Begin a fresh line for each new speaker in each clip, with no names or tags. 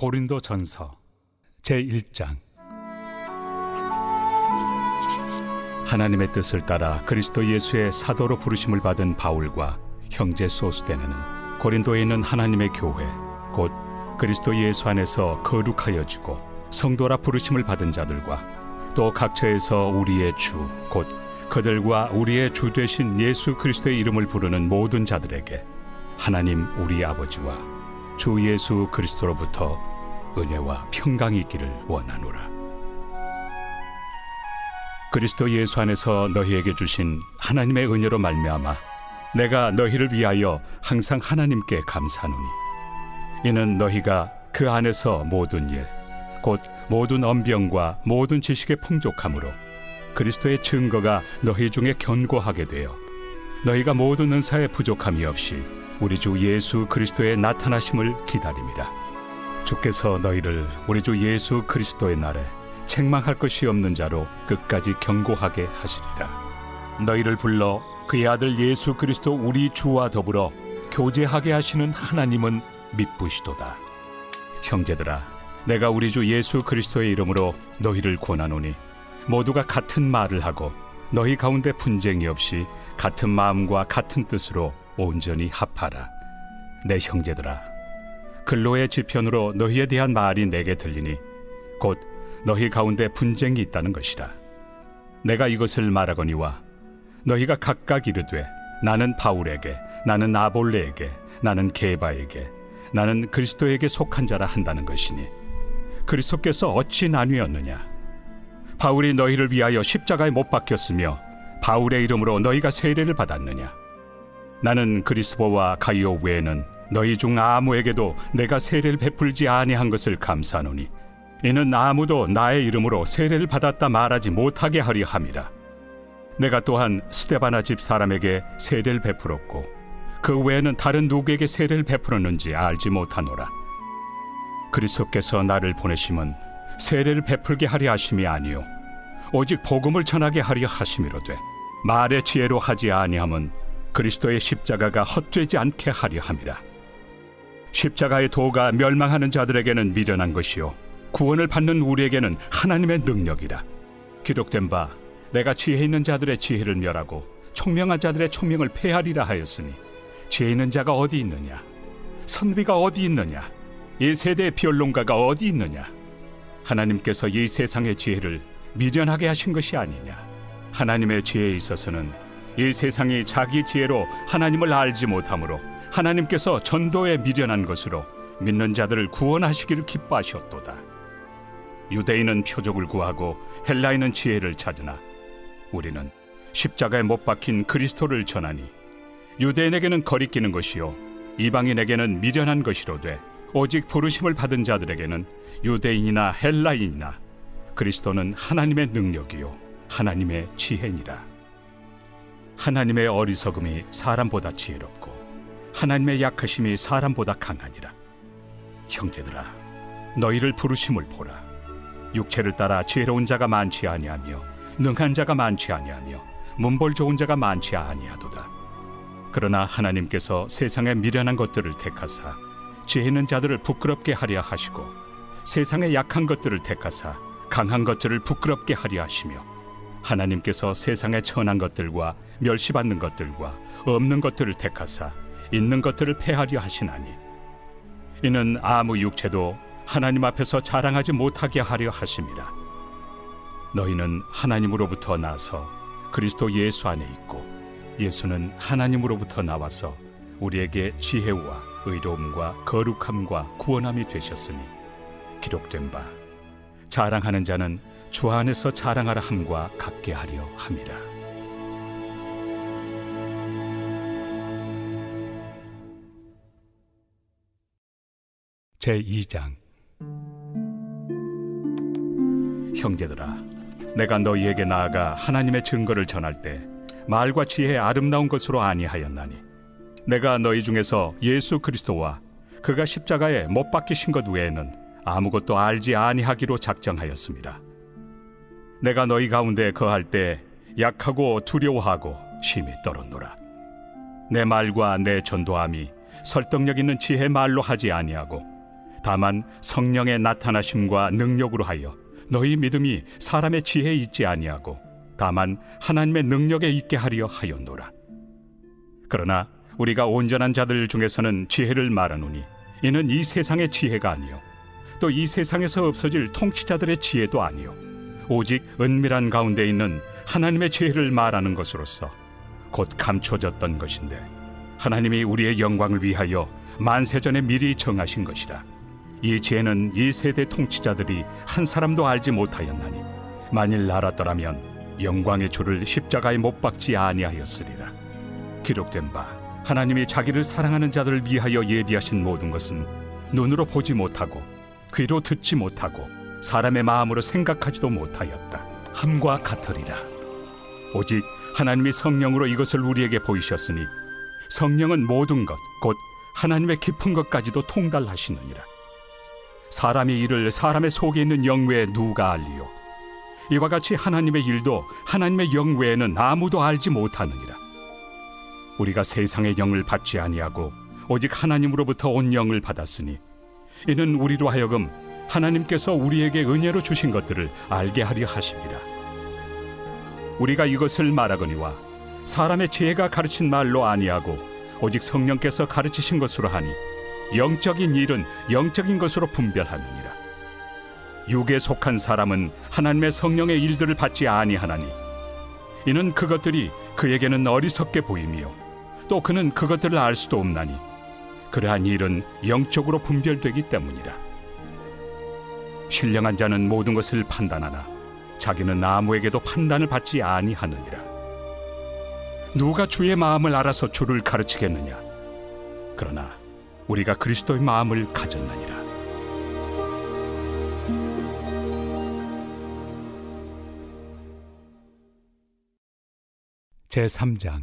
고린도전서 제1장. 하나님의 뜻을 따라 그리스도 예수의 사도로 부르심을 받은 바울과 형제 소스데네는 고린도에 있는 하나님의 교회 곧 그리스도 예수 안에서 거룩하여지고 성도라 부르심을 받은 자들과 또 각처에서 우리의 주 곧 그들과 우리의 주 되신 예수 그리스도의 이름을 부르는 모든 자들에게 하나님 우리 아버지와 주 예수 그리스도로부터 은혜와 평강이 있기를 원하노라. 그리스도 예수 안에서 너희에게 주신 하나님의 은혜로 말미암아 내가 너희를 위하여 항상 하나님께 감사하노니 이는 너희가 그 안에서 모든 일 곧 모든 언병과 모든 지식의 풍족함으로 그리스도의 증거가 너희 중에 견고하게 되어 너희가 모든 은사에 부족함이 없이 우리 주 예수 그리스도의 나타나심을 기다림이라. 주께서 너희를 우리 주 예수 그리스도의 날에 책망할 것이 없는 자로 끝까지 견고하게 하시리라. 너희를 불러 그의 아들 예수 그리스도 우리 주와 더불어 교제하게 하시는 하나님은 믿부시도다. 형제들아, 내가 우리 주 예수 그리스도의 이름으로 너희를 권하노니 모두가 같은 말을 하고 너희 가운데 분쟁이 없이 같은 마음과 같은 뜻으로 온전히 합하라. 내 형제들아, 근로의 지편으로 너희에 대한 말이 내게 들리니 곧 너희 가운데 분쟁이 있다는 것이라. 내가 이것을 말하거니와 너희가 각각 이르되 나는 바울에게, 나는 아볼레에게, 나는 게바에게, 나는 그리스도에게 속한 자라 한다는 것이니 그리스도께서 어찌 나뉘었느냐? 바울이 너희를 위하여 십자가에 못 박혔으며 바울의 이름으로 너희가 세례를 받았느냐? 나는 그리스도와 가이오 외에는 너희 중 아무에게도 내가 세례를 베풀지 아니한 것을 감사하노니 이는 아무도 나의 이름으로 세례를 받았다 말하지 못하게 하려 함이라. 내가 또한 스데바나 집 사람에게 세례를 베풀었고 그 외에는 다른 누구에게 세례를 베풀었는지 알지 못하노라. 그리스도께서 나를 보내심은 세례를 베풀게 하려 하심이 아니요 오직 복음을 전하게 하려 하심이로되 말의 지혜로 하지 아니함은 그리스도의 십자가가 헛되지 않게 하려 함이라. 십자가의 도가 멸망하는 자들에게는 미련한 것이요 구원을 받는 우리에게는 하나님의 능력이라. 기록된 바 내가 지혜 있는 자들의 지혜를 멸하고 총명한 자들의 총명을 폐하리라 하였으니 지혜 있는 자가 어디 있느냐? 선비가 어디 있느냐? 이 세대의 변론가가 어디 있느냐? 하나님께서 이 세상의 지혜를 미련하게 하신 것이 아니냐? 하나님의 지혜에 있어서는 이 세상이 자기 지혜로 하나님을 알지 못하므로 하나님께서 전도에 미련한 것으로 믿는 자들을 구원하시기를 기뻐하셨도다. 유대인은 표적을 구하고 헬라인은 지혜를 찾으나 우리는 십자가에 못 박힌 그리스도를 전하니 유대인에게는 거리끼는 것이요 이방인에게는 미련한 것이로되 오직 부르심을 받은 자들에게는 유대인이나 헬라인이나 그리스도는 하나님의 능력이요 하나님의 지혜니라. 하나님의 어리석음이 사람보다 지혜롭고 하나님의 약하심이 사람보다 강하니라. 형제들아, 너희를 부르심을 보라. 육체를 따라 지혜로운 자가 많지 아니하며 능한 자가 많지 아니하며 문벌 좋은 자가 많지 아니하도다. 그러나 하나님께서 세상의 미련한 것들을 택하사 지혜 있는 자들을 부끄럽게 하려 하시고 세상의 약한 것들을 택하사 강한 것들을 부끄럽게 하려 하시며 하나님께서 세상의 천한 것들과 멸시받는 것들과 없는 것들을 택하사 있는 것들을 폐하려 하시나니 이는 아무 육체도 하나님 앞에서 자랑하지 못하게 하려 하심이라. 너희는 하나님으로부터 나서 그리스도 예수 안에 있고 예수는 하나님으로부터 나와서 우리에게 지혜와 의로움과 거룩함과 구원함이 되셨으니 기록된 바 자랑하는 자는 주 안에서 자랑하라 함과 같게 하려 함이라. 제2장. 형제들아, 내가 너희에게 나아가 하나님의 증거를 전할 때 말과 지혜의 아름다운 것으로 아니하였나니 내가 너희 중에서 예수 그리스도와 그가 십자가에 못 박히신 것 외에는 아무것도 알지 아니하기로 작정하였습니다. 내가 너희 가운데 거할 때 약하고 두려워하고 심히 떨었노라. 내 말과 내 전도함이 설득력 있는 지혜의 말로 하지 아니하고 다만 성령의 나타나심과 능력으로 하여 너희 믿음이 사람의 지혜에 있지 아니하고 다만 하나님의 능력에 있게 하려 하였노라. 그러나 우리가 온전한 자들 중에서는 지혜를 말하노니 이는 이 세상의 지혜가 아니요 또 이 세상에서 없어질 통치자들의 지혜도 아니요 오직 은밀한 가운데 있는 하나님의 지혜를 말하는 것으로서 곧 감춰졌던 것인데 하나님이 우리의 영광을 위하여 만세전에 미리 정하신 것이라. 이 지혜는 이 세대 통치자들이 한 사람도 알지 못하였나니 만일 알았더라면 영광의 주를 십자가에 못 박지 아니하였으리라. 기록된 바 하나님이 자기를 사랑하는 자들을 위하여 예비하신 모든 것은 눈으로 보지 못하고 귀로 듣지 못하고 사람의 마음으로 생각하지도 못하였다 함과 같으리라. 오직 하나님이 성령으로 이것을 우리에게 보이셨으니 성령은 모든 것 곧 하나님의 깊은 것까지도 통달하시느니라. 사람의 일을 사람의 속에 있는 영 외에 누가 알리요? 이와 같이 하나님의 일도 하나님의 영 외에는 아무도 알지 못하느니라. 우리가 세상의 영을 받지 아니하고 오직 하나님으로부터 온 영을 받았으니 이는 우리로 하여금 하나님께서 우리에게 은혜로 주신 것들을 알게 하려 하심이라. 우리가 이것을 말하거니와 사람의 지혜가 가르친 말로 아니하고 오직 성령께서 가르치신 것으로 하니 영적인 일은 영적인 것으로 분별하느니라. 육에 속한 사람은 하나님의 성령의 일들을 받지 아니하나니 이는 그것들이 그에게는 어리석게 보이며 또 그는 그것들을 알 수도 없나니 그러한 일은 영적으로 분별되기 때문이라. 신령한 자는 모든 것을 판단하나 자기는 아무에게도 판단을 받지 아니하느니라. 누가 주의 마음을 알아서 주를 가르치겠느냐? 그러나 우리가 그리스도의 마음을 가졌느니라. 제3장.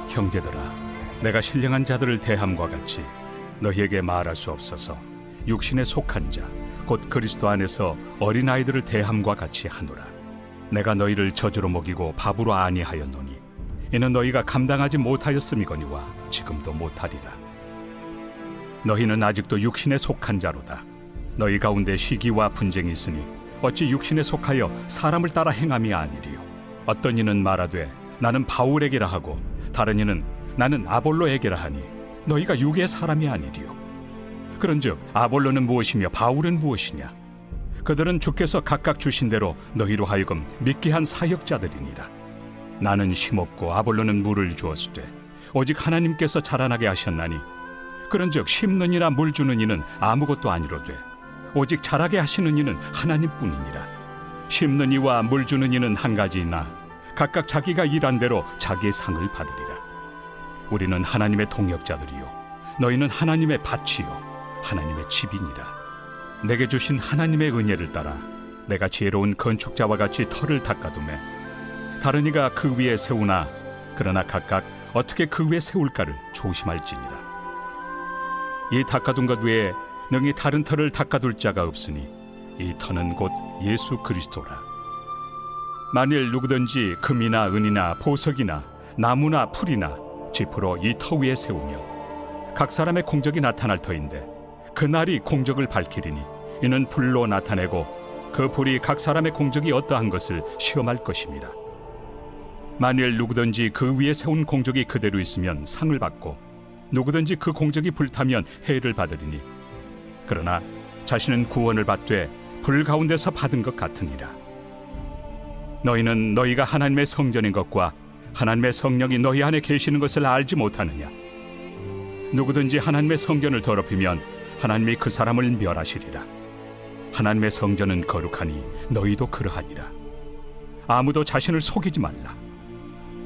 형제들아, 내가 신령한 자들을 대함과 같이 너희에게 말할 수 없어서 육신에 속한 자, 곧 그리스도 안에서 어린아이들을 대함과 같이 하노라. 내가 너희를 저주로 먹이고 밥으로 아니하였노니 이는 너희가 감당하지 못하였음이거니와 지금도 못하리라. 너희는 아직도 육신에 속한 자로다. 너희 가운데 시기와 분쟁이 있으니 어찌 육신에 속하여 사람을 따라 행함이 아니리요. 어떤 이는 말하되 나는 바울에게라 하고 다른 이는 나는 아볼로에게라 하니 너희가 육의 사람이 아니리요. 그런즉 아볼로는 무엇이며 바울은 무엇이냐? 그들은 주께서 각각 주신 대로 너희로 하여금 믿게 한 사역자들이니라. 나는 심었고 아볼로는 물을 주었으되 오직 하나님께서 자라나게 하셨나니 그런즉 심는 이나 물 주는 이는 아무것도 아니로되 오직 자라게 하시는 이는 하나님뿐이니라. 심는 이와 물 주는 이는 한 가지이나 각각 자기가 일한 대로 자기의 상을 받으리라. 우리는 하나님의 동역자들이요 너희는 하나님의 밭이요 하나님의 집이니라. 내게 주신 하나님의 은혜를 따라 내가 지혜로운 건축자와 같이 터를 닦아두매 다른 이가 그 위에 세우나 그러나 각각 어떻게 그 위에 세울까를 조심할지니라. 이 닦아둔 것 외에 능히 다른 터를 닦아둘 자가 없으니 이 터는 곧 예수 그리스도라. 만일 누구든지 금이나 은이나 보석이나 나무나 풀이나 지프로 이 터 위에 세우면 각 사람의 공적이 나타날 터인데 그날이 공적을 밝히리니 이는 불로 나타내고 그 불이 각 사람의 공적이 어떠한 것을 시험할 것입니다. 만일 누구든지 그 위에 세운 공적이 그대로 있으면 상을 받고 누구든지 그 공적이 불타면 해를 받으리니 그러나 자신은 구원을 받되 불 가운데서 받은 것 같으니라. 너희는 너희가 하나님의 성전인 것과 하나님의 성령이 너희 안에 계시는 것을 알지 못하느냐? 누구든지 하나님의 성전을 더럽히면 하나님이 그 사람을 멸하시리라. 하나님의 성전은 거룩하니 너희도 그러하니라. 아무도 자신을 속이지 말라.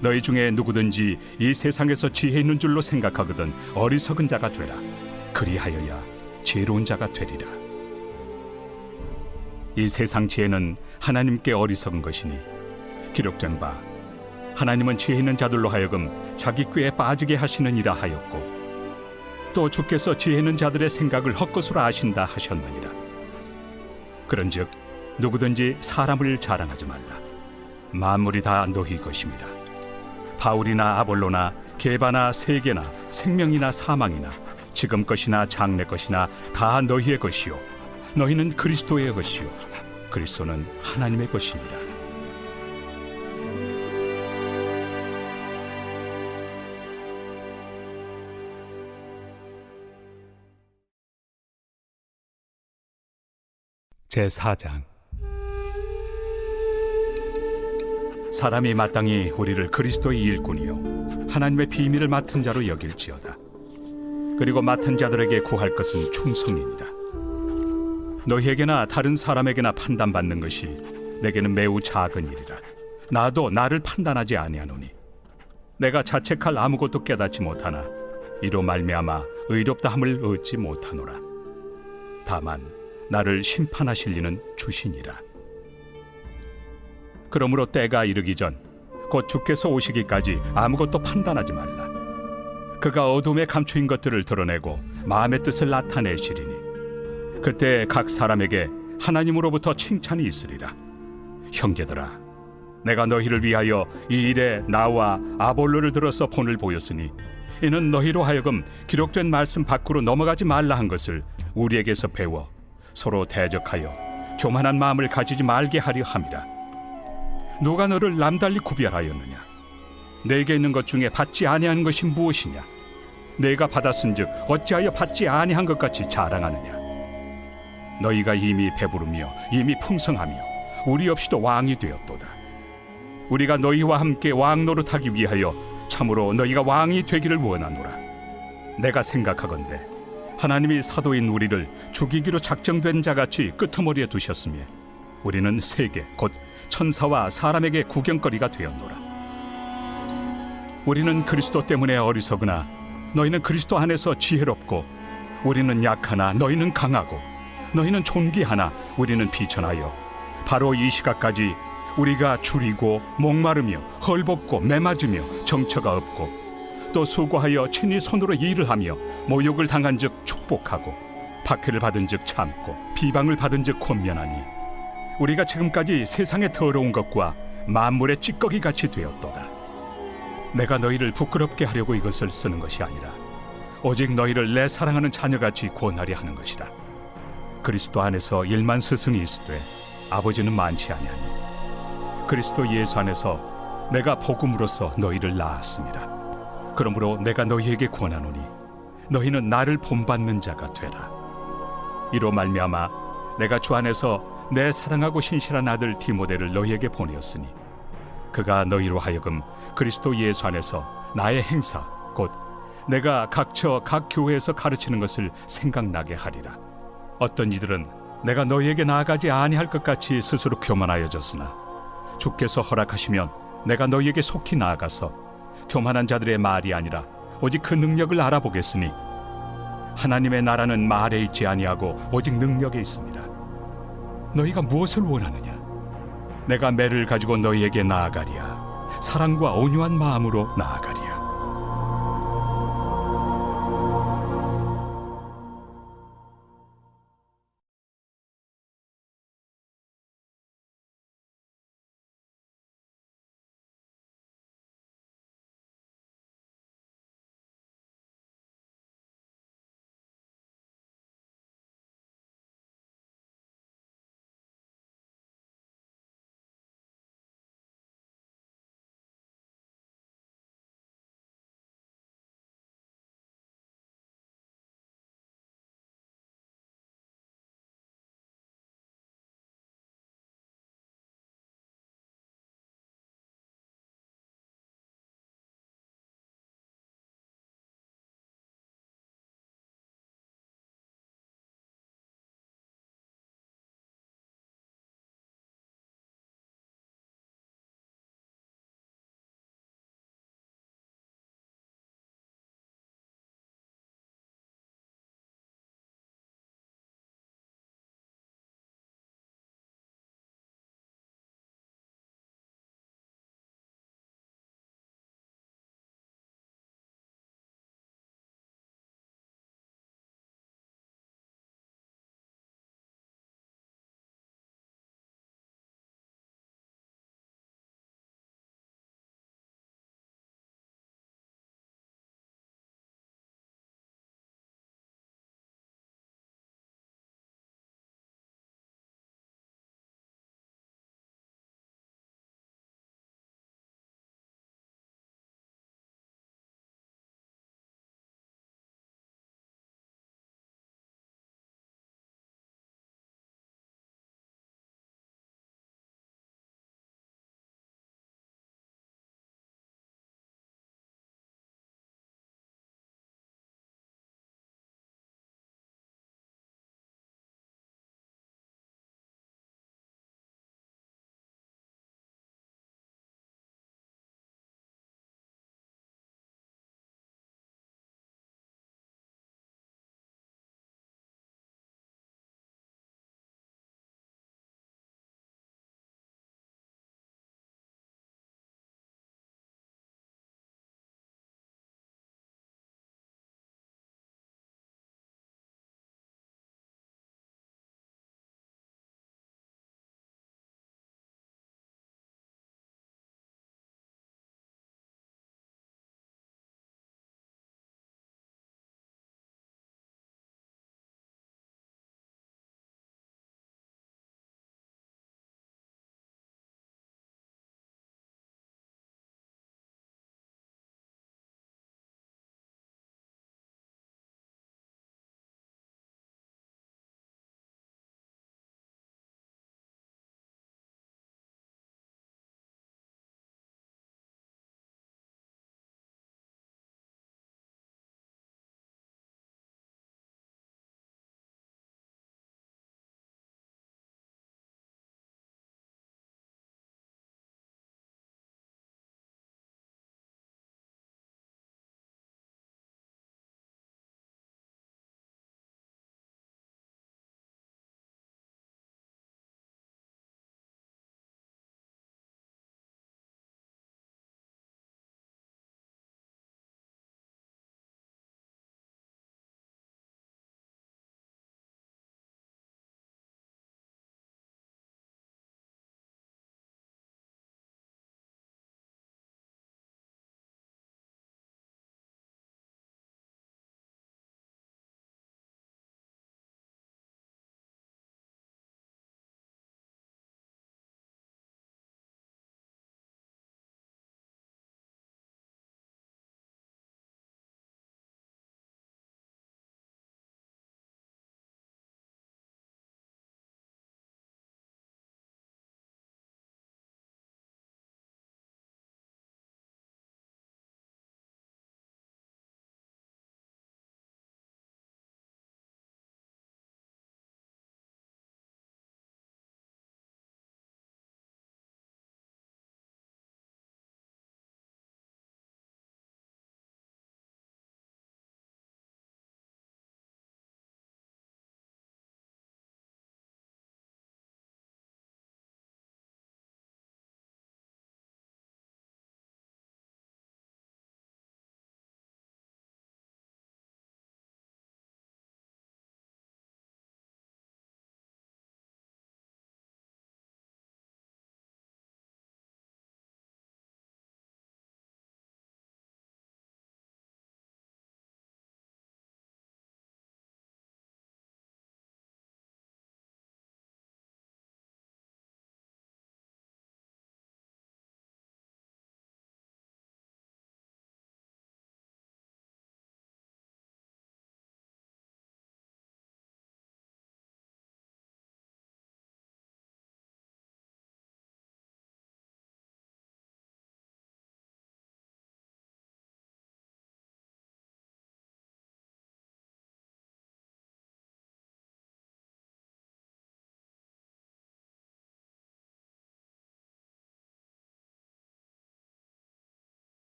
너희 중에 누구든지 이 세상에서 지혜 있는 줄로 생각하거든 어리석은 자가 되라. 그리하여야 지혜로운 자가 되리라. 이 세상 지혜는 하나님께 어리석은 것이니 기록된 바 하나님은 지혜 있는 자들로 하여금 자기 꾀에 빠지게 하시느니라 하였고 또 주께서 지혜 있는 자들의 생각을 헛것으로 아신다 하셨느니라. 그런즉 누구든지 사람을 자랑하지 말라. 만물이 다 너희 것입니다. 바울이나 아볼로나 계바나 세계나 생명이나 사망이나 지금 것이나 장래 것이나 다 너희의 것이요 너희는 그리스도의 것이요 그리스도는 하나님의 것이니라. 제4장. 사람이 마땅히 우리를 그리스도의 일꾼이요 하나님의 비밀을 맡은 자로 여길지어다. 그리고 맡은 자들에게 구할 것은 충성이니라. 너희에게나 다른 사람에게나 판단받는 것이 내게는 매우 작은 일이라. 나도 나를 판단하지 아니하노니 내가 자책할 아무것도 깨닫지 못하나 이로 말미암아 의롭다함을 얻지 못하노라. 다만 나를 심판하실 이는 주시니라. 그러므로 때가 이르기 전 곧 주께서 오시기까지 아무것도 판단하지 말라. 그가 어둠에 감추인 것들을 드러내고 마음의 뜻을 나타내시리니 그때 각 사람에게 하나님으로부터 칭찬이 있으리라. 형제들아, 내가 너희를 위하여 이 일에 나와 아볼로를 들어서 본을 보였으니 이는 너희로 하여금 기록된 말씀 밖으로 넘어가지 말라 한 것을 우리에게서 배워 서로 대적하여 교만한 마음을 가지지 말게 하려 함이라. 누가 너를 남달리 구별하였느냐? 내게 있는 것 중에 받지 아니한 것이 무엇이냐? 내가 받았은즉 어찌하여 받지 아니한 것 같이 자랑하느냐? 너희가 이미 배부르며 이미 풍성하며 우리 없이도 왕이 되었도다. 우리가 너희와 함께 왕 노릇하기 위하여 참으로 너희가 왕이 되기를 원하노라. 내가 생각하건대 하나님이 사도인 우리를 죽이기로 작정된 자같이 끄트머리에 두셨으며 우리는 세계 곧 천사와 사람에게 구경거리가 되었노라. 우리는 그리스도 때문에 어리석으나 너희는 그리스도 안에서 지혜롭고 우리는 약하나 너희는 강하고 너희는 존귀하나 우리는 비천하여 바로 이 시각까지 우리가 줄이고 목마르며 헐벗고 매맞으며 정처가 없고 또 수고하여 친히 손으로 일을 하며 모욕을 당한 즉 축복하고 박해를 받은 즉 참고 비방을 받은 즉 권면하니 우리가 지금까지 세상의 더러운 것과 만물의 찌꺼기 같이 되었도다. 내가 너희를 부끄럽게 하려고 이것을 쓰는 것이 아니라 오직 너희를 내 사랑하는 자녀같이 권하려 하는 것이라. 그리스도 안에서 일만 스승이 있으되 아버지는 많지 아니하니 그리스도 예수 안에서 내가 복음으로써 너희를 낳았습니다. 그러므로 내가 너희에게 권하노니 너희는 나를 본받는 자가 되라. 이로 말미암아 내가 주 안에서 내 사랑하고 신실한 아들 디모데를 너희에게 보내었으니 그가 너희로 하여금 그리스도 예수 안에서 나의 행사 곧 내가 각처 각 교회에서 가르치는 것을 생각나게 하리라. 어떤 이들은 내가 너희에게 나아가지 아니할 것 같이 스스로 교만하여졌으나 주께서 허락하시면 내가 너희에게 속히 나아가서 교만한 자들의 말이 아니라 오직 그 능력을 알아보겠으니 하나님의 나라는 말에 있지 아니하고 오직 능력에 있습니다. 너희가 무엇을 원하느냐? 내가 매를 가지고 너희에게 나아가리야. 사랑과 온유한 마음으로 나아가리.